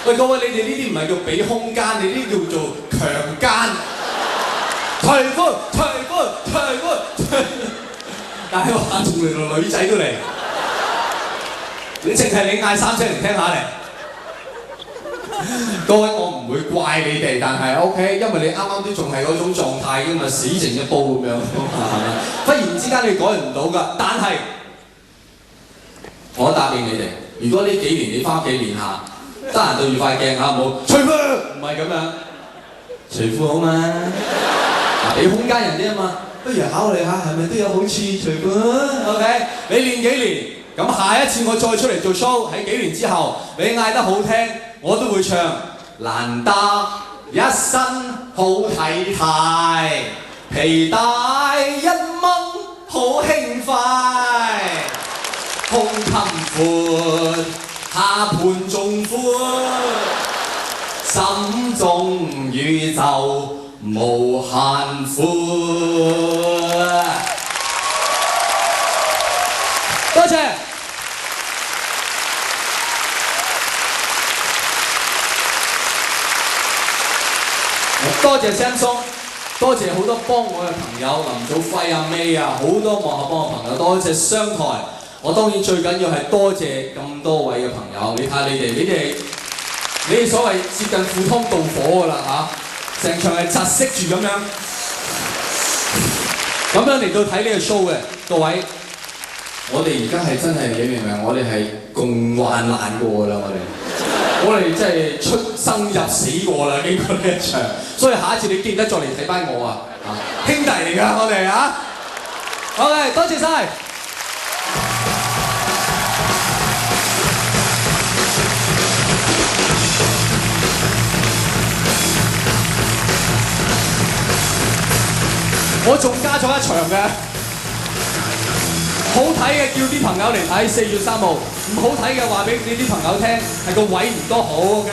喂，各位，你哋呢啲唔係叫俾空間，你呢啲叫做強姦。除褲，除褲，除褲。但係話仲連個女仔都嚟，你淨係你嗌3聲嚟聽下嚟。各位，我唔會怪你哋，但係 OK， 因為你啱啱都仲係嗰種狀態㗎嘛，死剩一煲咁樣，係咪？忽然之間你改唔到㗎，但係我答應你哋，如果呢幾年你翻屋企練下，得閒對住塊鏡嚇，唔好除褲，唔係咁樣，除褲好嘛？嗱，俾空間人啲啊嘛，不如考慮下係咪都有好處除褲 ？OK， 你練幾年，咁下一次我再出嚟做 show， 喺幾年之後，你嗌得好聽。我都會唱，難得一身好體態，皮帶一掹好輕快，胸襟闊，下盤仲闊，心中宇宙無限闊。多謝。多謝 Samson， 多謝好多幫我嘅朋友，林祖輝啊、May 啊，好多幕後幫我朋友，多謝商台。我當然最緊要係多謝咁多位嘅朋友。你睇下你哋所謂接近赴湯蹈火㗎啦嚇，成場係窒息住咁樣嚟到睇呢個 show 嘅各位。我哋而家係真係你明唔明？我哋係共患難過啦，我哋真係出生入死過啦，經過呢一場，所以下一次你記得再嚟睇翻我啊！兄弟嚟㗎，我哋啊 ，OK， 多謝晒。我仲加咗一場嘅，好睇嘅叫啲朋友嚟睇，4月3號。唔好睇嘅話俾你啲朋友聽，係個位唔多好 ，OK？